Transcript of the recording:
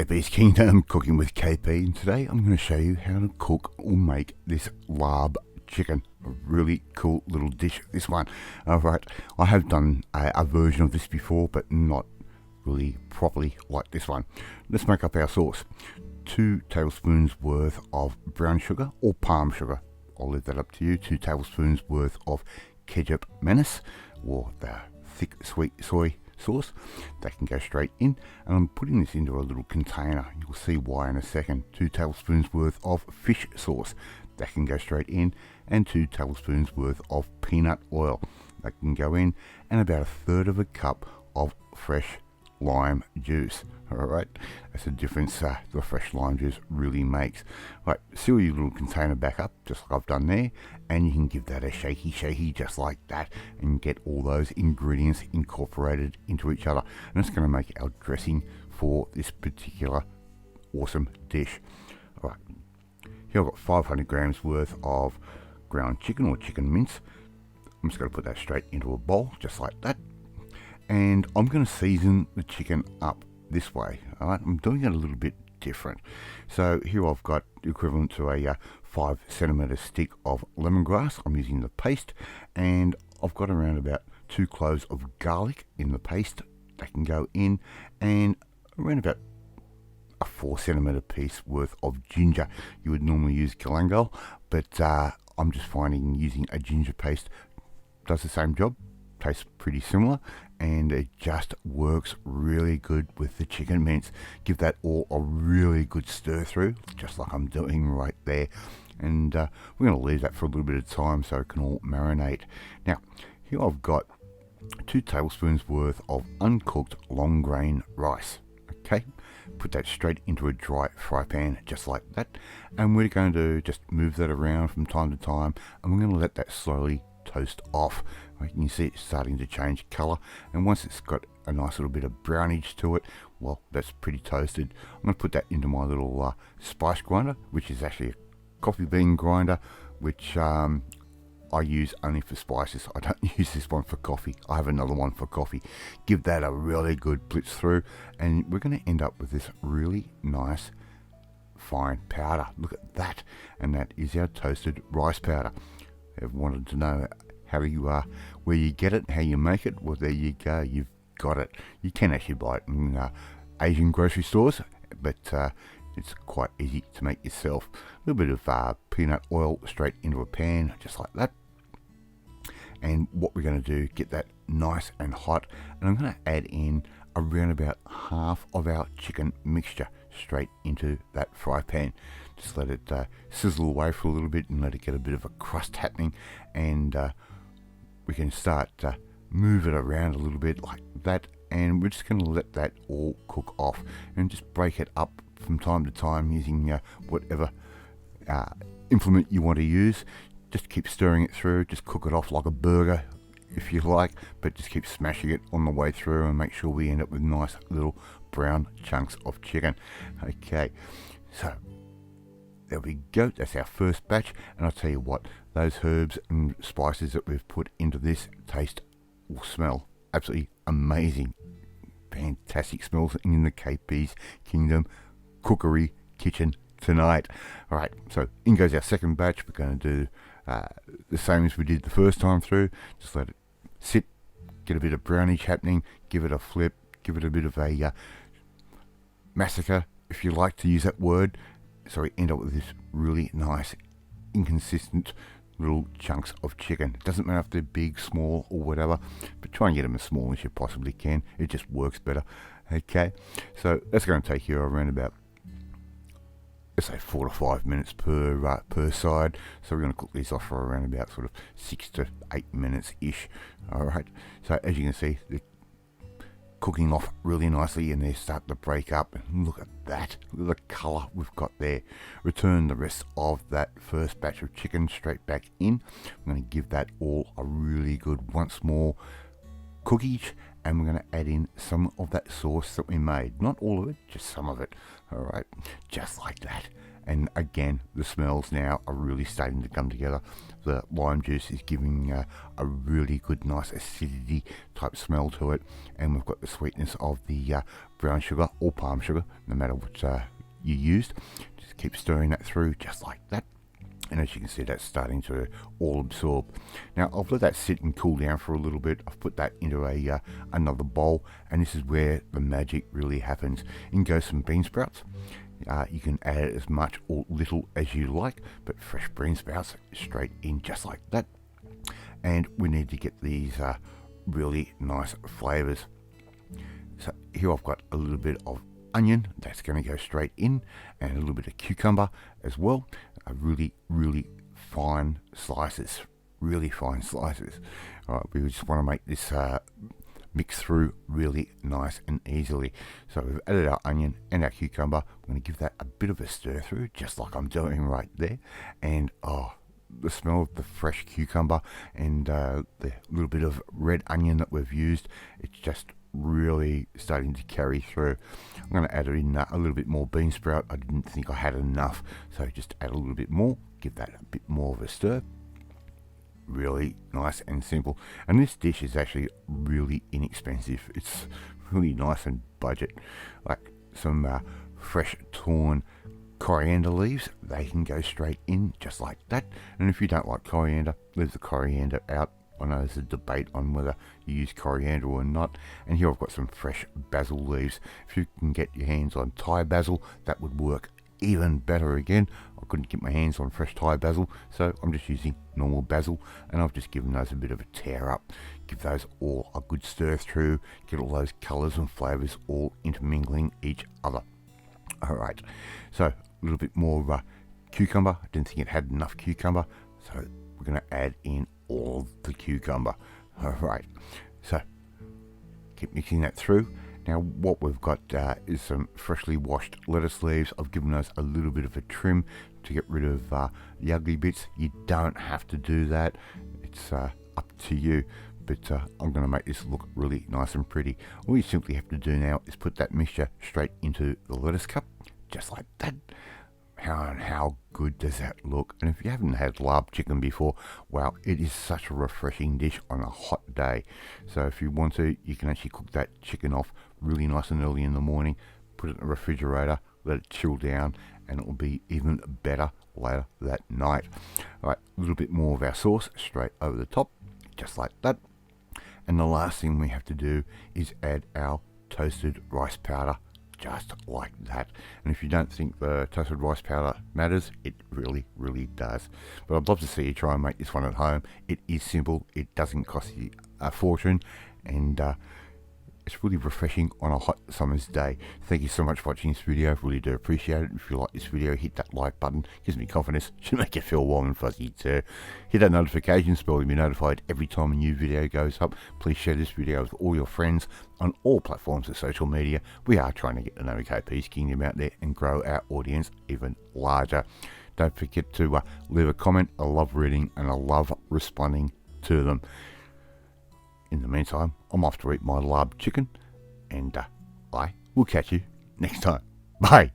KP's Kingdom, cooking with KP, and today I'm going to show you how to cook or make this larb chicken. A really cool little dish, this one. Alright, I have done a version of this before, but not really properly like this one. Let's make up our sauce. 2 tablespoons worth of brown sugar or palm sugar. I'll leave that up to you. 2 tablespoons worth of ketchup menace, or the thick sweet soy sauce. That can go straight in, and I'm putting this into a little container. You'll see why in a second. 2 tablespoons worth of fish sauce. That can go straight in, and 2 tablespoons worth of peanut oil. That can go in, and about 1/3 of a cup of fresh lime juice. Alright, that's the difference the fresh lime juice really makes. Right, seal your little container back up, just like I've done there, and you can give that a shaky just like that, and get all those ingredients incorporated into each other. And it's going to make our dressing for this particular awesome dish. Alright, here I've got 500 grams worth of ground chicken or chicken mince. I'm just going to put that straight into a bowl, just like that. And I'm going to season the chicken up this way. Alright, I'm doing it a little bit different. So here I've got the equivalent to a 5cm stick of lemongrass. I'm using the paste, and I've got around about 2 cloves of garlic in the paste. That can go in, and around about a 4cm piece worth of ginger. You would normally use galangal, but I'm just finding using a ginger paste does the same job. Tastes pretty similar, and it just works really good with the chicken mince. Give that all a really good stir through, just like I'm doing right there. And we're going to leave that for a little bit of time so it can all marinate. Now, here I've got 2 tablespoons worth of uncooked long grain rice. Okay, put that straight into a dry fry pan, just like that. And we're going to just move that around from time to time, and we're going to let that slowly toast off. You can see it's starting to change color, and once it's got a nice little bit of brownage to it, well, that's pretty toasted. I'm going to put that into my little spice grinder, which is actually a coffee bean grinder, which I use only for spices. I don't use this one for coffee. I have another one for coffee. Give that a really good blitz through, and we're going to end up with this really nice fine powder. Look at that, and that is our toasted rice powder. I've wanted to know how you where you get it, how you make it. Well, there you go, you've got it. You can actually buy it in Asian grocery stores, but it's quite easy to make yourself. A little bit of peanut oil straight into a pan, just like that. And what we're going to do, get that nice and hot, and I'm going to add in around about half of our chicken mixture straight into that fry pan. Just let it sizzle away for a little bit and let it get a bit of a crust happening, and we can start to move it around a little bit like that, and we're just going to let that all cook off, and just break it up from time to time using whatever implement you want to use. Just keep stirring it through, just cook it off like a burger if you like, but just keep smashing it on the way through, and make sure we end up with nice little brown chunks of chicken. Okay, so there we go, that's our first batch, and I'll tell you what, those herbs and spices that we've put into this taste will smell absolutely amazing. Fantastic smells in the KP's Kingdom cookery kitchen tonight. Alright, so in goes our second batch. We're going to do the same as we did the first time through. Just let it sit, get a bit of brownish happening, give it a flip, give it a bit of a massacre, if you like to use that word. So we end up with this really nice, inconsistent little chunks of chicken. It doesn't matter if they're big, small, or whatever, but try and get them as small as you possibly can. It just works better. Okay, so that's going to take you around about, let's say, 4 to 5 minutes per side. So we're going to cook these off for around about sort of 6 to 8 minutes ish. Alright, so as you can see, the cooking off really nicely, and they're starting to break up. And look at that, look at the colour we've got there. Return the rest of that first batch of chicken straight back in. I'm going to give that all a really good once more cookies, and we're going to add in some of that sauce that we made. Not all of it, just some of it. All right, just like that. And again, the smells now are really starting to come together. The lime juice is giving a really good, nice acidity type smell to it. And we've got the sweetness of the brown sugar or palm sugar, no matter what you used. Just keep stirring that through just like that. And as you can see, that's starting to all absorb. Now, I'll let that sit and cool down for a little bit. I've put that into another bowl, and this is where the magic really happens. In goes some bean sprouts. You can add as much or little as you like, but fresh bean sprouts straight in just like that. And we need to get these really nice flavors. So here I've got a little bit of onion that's going to go straight in, and a little bit of cucumber as well. Really fine slices, really fine slices. All right, we just want to make this mix through really nice and easily. So we've added our onion and our cucumber. We're going to give that a bit of a stir through, just like I'm doing right there. And the smell of the fresh cucumber and the little bit of red onion that we've used, it's just really starting to carry through. I'm going to add in a little bit more bean sprout. I didn't think I had enough, so just add a little bit more, give that a bit more of a stir. Really nice and simple, and this dish is actually really inexpensive. It's really nice and budget. Like some fresh torn coriander leaves, they can go straight in just like that. And if you don't like coriander, leave the coriander out. I know there's a debate on whether you use coriander or not. And here I've got some fresh basil leaves. If you can get your hands on Thai basil, that would work even better again. I couldn't get my hands on fresh Thai basil, so I'm just using normal basil, and I've just given those a bit of a tear up. Give those all a good stir through, get all those colours and flavours all intermingling each other. Alright, so a little bit more cucumber. I didn't think it had enough cucumber, so we're going to add in all of the cucumber. Alright, so keep mixing that through. Now what we've got is some freshly washed lettuce leaves. I've given those a little bit of a trim to get rid of the ugly bits. You don't have to do that, it's up to you, but I'm going to make this look really nice and pretty. All you simply have to do now is put that mixture straight into the lettuce cup, just like that. How good does that look? And if you haven't had larb chicken before, wow, it is such a refreshing dish on a hot day. So if you want to, you can actually cook that chicken off really nice and early in the morning, put it in the refrigerator, let it chill down, and it will be even better later that night. All right, a little bit more of our sauce straight over the top, just like that. And the last thing we have to do is add our toasted rice powder, just like that. And if you don't think the toasted rice powder matters, it really does. But I'd love to see you try and make this one at home. It is simple, it doesn't cost you a fortune, and it's really refreshing on a hot summer's day. Thank you so much for watching this video. Really do appreciate it. If you like this video, hit that like button. It gives me confidence. Should make you feel warm and fuzzy too. Hit that notification bell to be notified every time a new video goes up. Please share this video with all your friends on all platforms of social media. We are trying to get the name of KP's Kingdom out there and grow our audience even larger. Don't forget to leave a comment. I love reading and I love responding to them. In the meantime, I'm off to eat my larb chicken, and I will catch you next time. Bye.